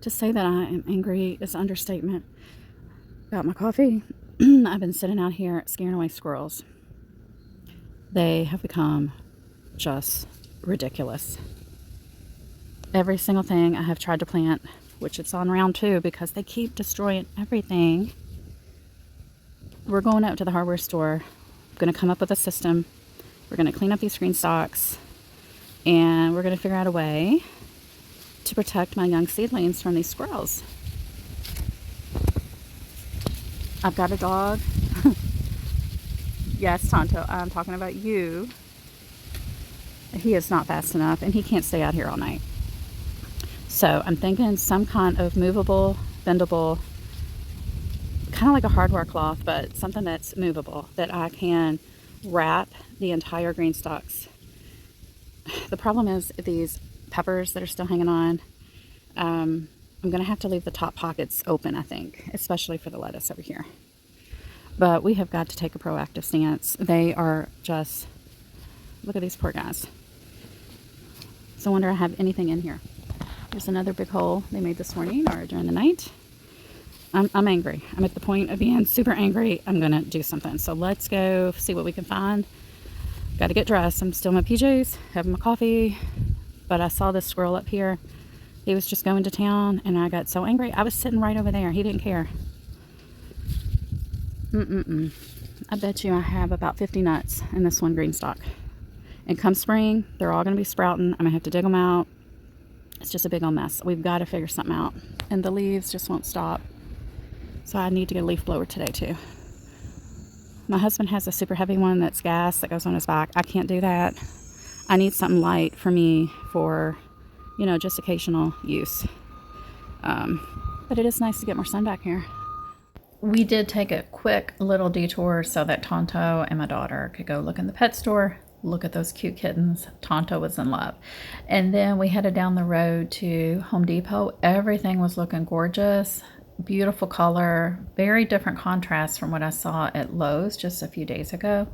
To say that I am angry is an understatement. Got my coffee. I've been sitting out here scaring away squirrels. They have become just ridiculous. Every single thing I have tried to plant, which it's on round 2 because they keep destroying everything. We're going up to the hardware store. I'm going to come up with a system. We're going to clean up these Greenstalks, and we're going to figure out a way to protect my young seedlings from these squirrels. I've got a dog. Yes, Tonto, I'm talking about you. He is not fast enough, and he can't stay out here all night. So I'm thinking some kind of movable, bendable, kind of like a hardware cloth, but something that's movable that I can wrap the entire Greenstalks. The problem is these peppers that are still hanging on. I'm going to have to leave the top pockets open, I think, especially for the lettuce over here. But we have got to take a proactive stance. They are just, look at these poor guys. So I wonder if I have anything in here. There's another big hole they made this morning or during the night. I'm angry. I'm at the point of being super angry. I'm going to do something. So let's go see what we can find. Got to get dressed. I'm still in my PJs, having my coffee. But I saw this squirrel up here. He was just going to town, and I got so angry. I was sitting right over there. He didn't care. I bet you I have about 50 nuts in this one Greenstalk. And come spring, they're all going to be sprouting. I'm going to have to dig them out. It's just a big old mess. We've got to figure something out. And the leaves just won't stop. So I need to get a leaf blower today too. My husband has a super heavy one that's gas that goes on his back. I can't do that. I need something light for me for, you know, just occasional use. But it is nice to get more sun back here. We did take a quick little detour so that Tonto and my daughter could go look in the pet store, look at those cute kittens. Tonto was in love. And then we headed down the road to Home Depot. Everything was looking gorgeous. Beautiful color, very different contrast from what I saw at Lowe's just a few days ago.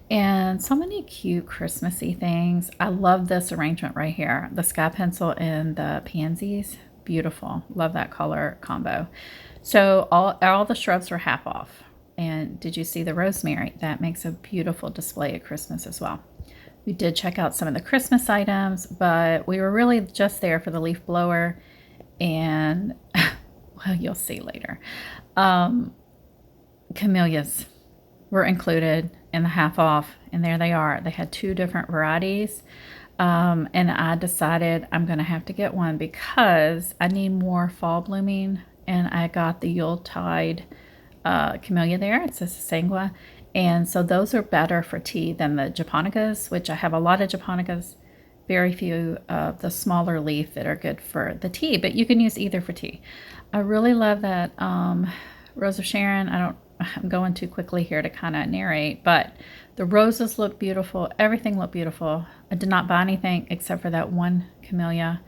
And so many cute Christmassy things. I love this arrangement right here. The sky pencil and the pansies. Beautiful. Love that color combo. So all the shrubs were half off. And did you see the rosemary? That makes a beautiful display at Christmas as well. We did check out some of the Christmas items, but we were really just there for the leaf blower. And well, you'll see later. Camellias were included in the half off, and there they are. They had 2 different varieties, and I decided I'm going to have to get one because I need more fall blooming, and I got the Yuletide camellia there. It's a sangua, and so those are better for tea than the japonicas, which I have a lot of japonicas, very few of the smaller leaf that are good for the tea, but you can use either for tea. I really love that Rose of Sharon. I'm going too quickly here to kind of narrate, but the roses look beautiful. Everything looked beautiful. I did not buy anything except for that one camellia.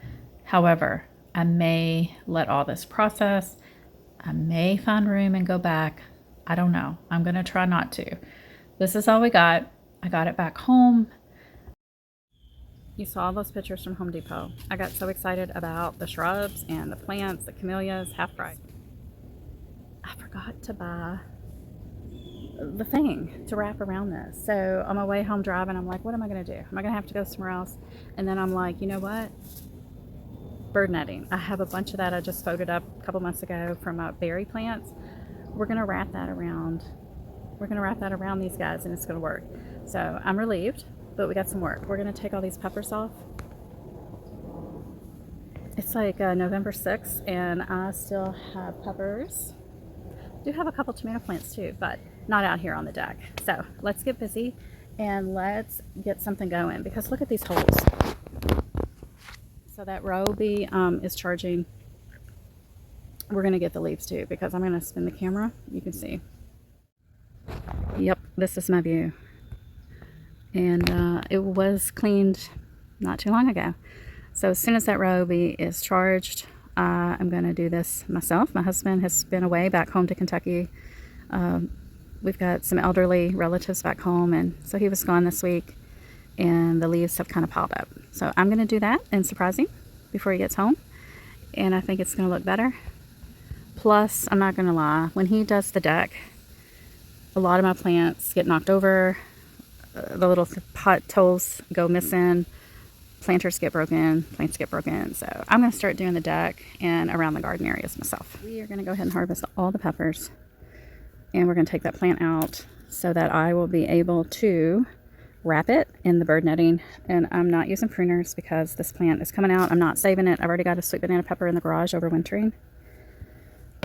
However, I may let all this process. I may find room and go back. I don't know. I'm going to try not to. This is all we got. I got it back home. You saw those pictures from Home Depot. I got so excited about the shrubs and the plants, the camellias, half price. I forgot to buy the thing to wrap around this. So on my way home driving, I'm like, what am I going to do? Am I going to have to go somewhere else? And then I'm like, you know what? Bird netting. I have a bunch of that I just folded up a couple months ago from my berry plants. We're going to wrap that around. We're going to wrap that around these guys, and it's going to work. So I'm relieved. But we got some work. We're going to take all these peppers off. It's like November 6th, and I still have peppers. I do have a couple tomato plants too, but not out here on the deck. So let's get busy and let's get something going, because look at these holes. So that row B is charging. We're going to get the leaves too, because I'm going to spin the camera. You can see. Yep, this is my view. And it was cleaned not too long ago. So as soon as that row B is charged, I'm going to do this myself. My husband has been away back home to Kentucky. We've got some elderly relatives back home, and so he was gone this week, and the leaves have kind of piled up. So I'm going to do that and surprise him before he gets home. and I think it's going to look better. Plus, I'm not going to lie, when he does the deck, a lot of my plants get knocked over, the little pot toes go missing, planters get broken, plants get broken. So I'm going to start doing the deck and around the garden areas myself. We are going to go ahead and harvest all the peppers, and we're going to take that plant out so that I will be able to wrap it in the bird netting. And I'm not using pruners because this plant is coming out. I'm not saving it. I've already got a sweet banana pepper in the garage overwintering.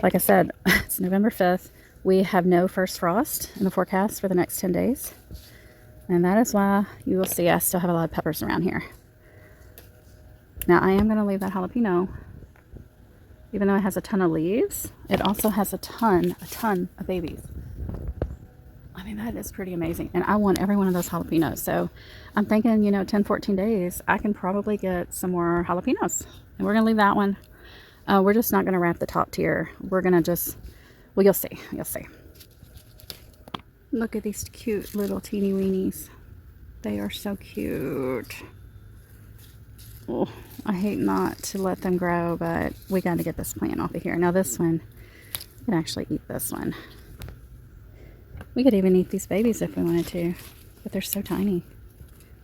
Like I said, it's November 5th. We have no first frost in the forecast for the next 10 days. And that is why you will see I still have a lot of peppers around here. Now I am going to leave that jalapeno. Even though it has a ton of leaves, it also has a ton of babies. I mean, that is pretty amazing. And I want every one of those jalapenos. So I'm thinking, you know, 10, 14 days, I can probably get some more jalapenos. And we're going to leave that one. We're just not going to wrap the top tier. We're going to just, well, you'll see. You'll see. Look at these cute little teeny weenies. They are so cute. Oh, I hate not to let them grow, but we got to get this plant off of here. Now this one, we can actually eat this one. We could even eat these babies if we wanted to, but they're so tiny.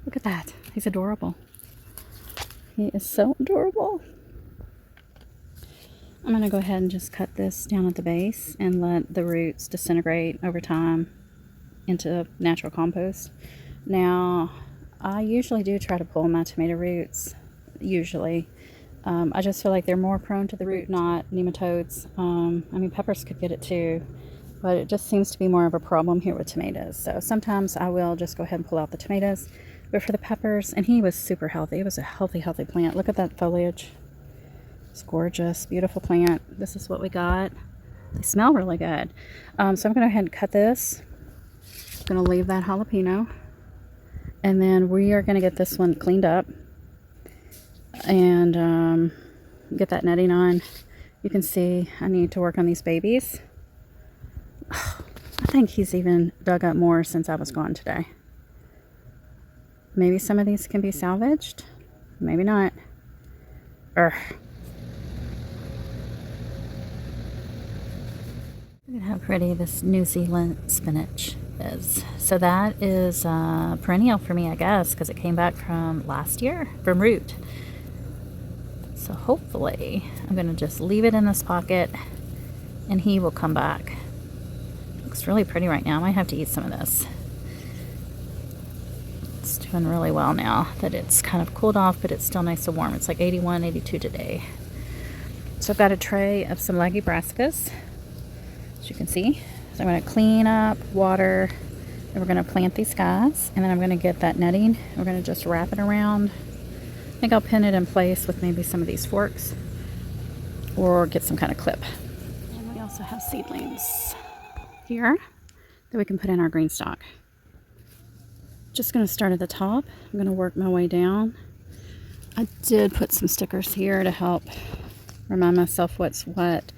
Look at that. He's adorable. He is so adorable. I'm going to go ahead and just cut this down at the base and let the roots disintegrate over time into natural compost. Now, I usually do try to pull my tomato roots, usually. I just feel like they're more prone to the root knot, nematodes. I mean, peppers could get it too, but it just seems to be more of a problem here with tomatoes. So sometimes I will just go ahead and pull out the tomatoes. But for the peppers, and he was super healthy. It was a healthy plant. Look at that foliage. It's gorgeous, beautiful plant. This is what we got. They smell really good. So I'm going to go ahead and cut this. I'm going to leave that jalapeno. And then we are going to get this one cleaned up and get that netting on. You can see I need to work on these babies. I think he's even dug up more since I was gone today. Maybe some of these can be salvaged. Maybe not. Urgh. Look at how pretty this New Zealand spinach is. So that is perennial for me, I guess, because it came back from last year from root. So hopefully I'm going to just leave it in this pocket and he will come back. Looks really pretty right now. I might have to eat some of this. It's doing really well now that it's kind of cooled off, but it's still nice and warm. It's like 81, 82 today. So I've got a tray of some leggy brassicas, as you can see. So I'm going to clean up, water, and we're going to plant these guys. And then I'm going to get that netting. We're going to just wrap it around. I think I'll pin it in place with maybe some of these forks or get some kind of clip. And we also have seedlings here that we can put in our green stock. Just going to start at the top. I'm going to work my way down. I did put some stickers here to help remind myself what's what.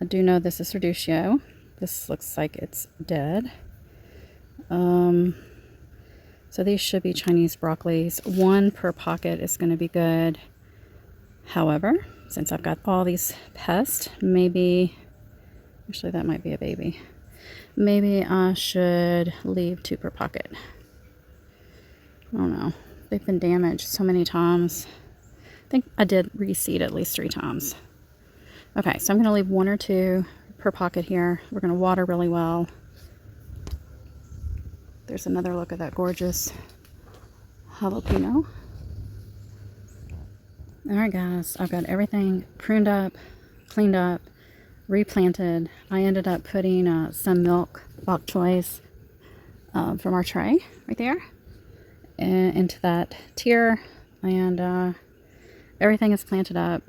I do know this is Reducio. This looks like it's dead. So these should be Chinese broccolis. One per pocket is going to be good. However, since I've got all these pests, maybe, actually that might be a baby. Maybe I should leave 2 per pocket. I don't know. They've been damaged so many times. I think I did reseed at least 3 times. Okay, so I'm going to leave 1 or 2 per pocket here. We're going to water really well. There's another look at that gorgeous jalapeno. Alright guys, I've got everything pruned up, cleaned up, replanted. I ended up putting some milk bok choys from our tray right there into that tier, and everything is planted up.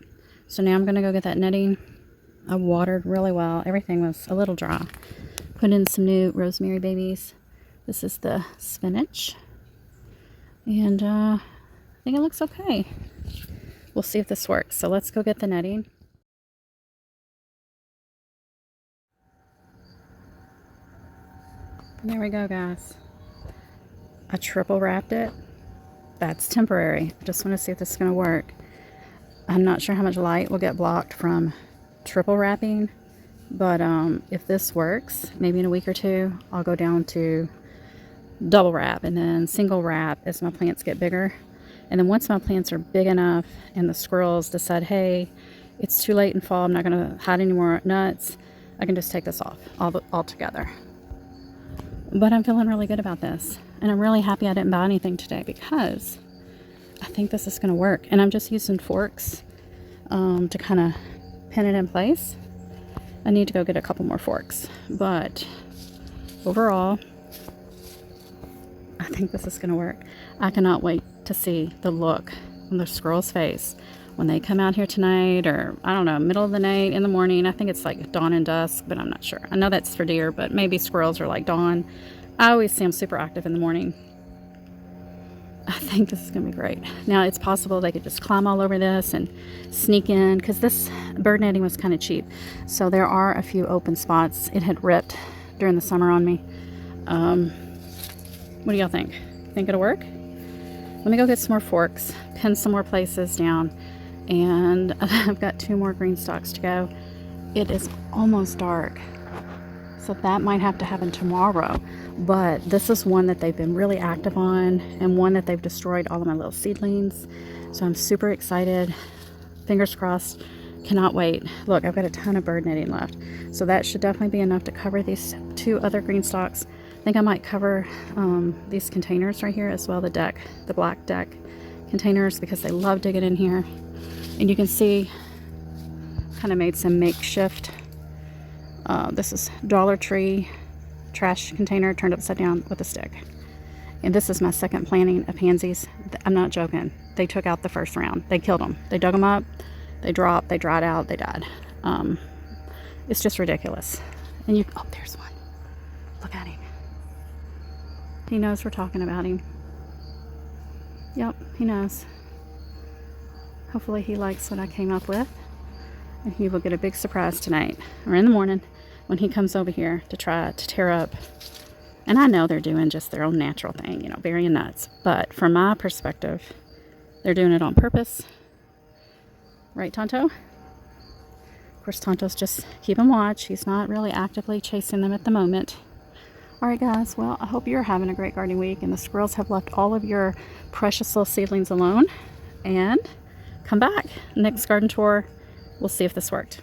So now I'm going to go get that netting. I watered really well. Everything was a little dry. Put in some new rosemary babies. This is the spinach. And I think it looks okay. We'll see if this works. So let's go get the netting. There we go, guys. I triple wrapped it. That's temporary. Just want to see if this is going to work. I'm not sure how much light will get blocked from triple wrapping, but if this works, maybe in a week or two, I'll go down to double wrap and then single wrap as my plants get bigger. And then once my plants are big enough and the squirrels decide, hey, it's too late in fall, I'm not going to hide any more nuts, I can just take this off altogether. But I'm feeling really good about this. And I'm really happy I didn't buy anything today because I think this is going to work. And I'm just using forks to kind of pin it in place. I need to go get a couple more forks. But overall, I think this is going to work. I cannot wait to see the look on the squirrel's face when they come out here tonight, or I don't know, middle of the night, in the morning. I think it's like dawn and dusk, but I'm not sure. I know that's for deer, but maybe squirrels are like dawn. I always see them super active in the morning. I think this is going to be great. Now, it's possible they could just climb all over this and sneak in, because this bird netting was kind of cheap. So there are a few open spots. It had ripped during the summer on me. What do y'all think? Think it'll work? Let me go get some more forks, pin some more places down, and I've got 2 more Greenstalks to go. It is almost dark, so that might have to happen tomorrow. But this is one that they've been really active on, and one that they've destroyed all of my little seedlings. So I'm super excited. Fingers crossed. Cannot wait. Look, I've got a ton of bird netting left, so that should definitely be enough to cover these 2 other Greenstalks. I think I might cover these containers right here as well, the black deck containers, because they love digging in here. And you can see, kind of made some makeshift. This is Dollar Tree trash container turned upside down with a stick. And this is my second planting of pansies. I'm not joking. They took out the first round. They killed them. They dug them up. They dropped. They dried out. They died. It's just ridiculous. And you, oh, there's one. Look at him. He knows we're talking about him. Yep, he knows. Hopefully he likes what I came up with. And he will get a big surprise tonight, or in the morning, when he comes over here to try to tear up. And I know they're doing just their own natural thing, you know, burying nuts. But from my perspective, they're doing it on purpose. Right, Tonto? Of course, Tonto's just keeping watch. He's not really actively chasing them at the moment. Alright guys, well, I hope you're having a great gardening week, and the squirrels have left all of your precious little seedlings alone. And come back. Next garden tour, we'll see if this worked.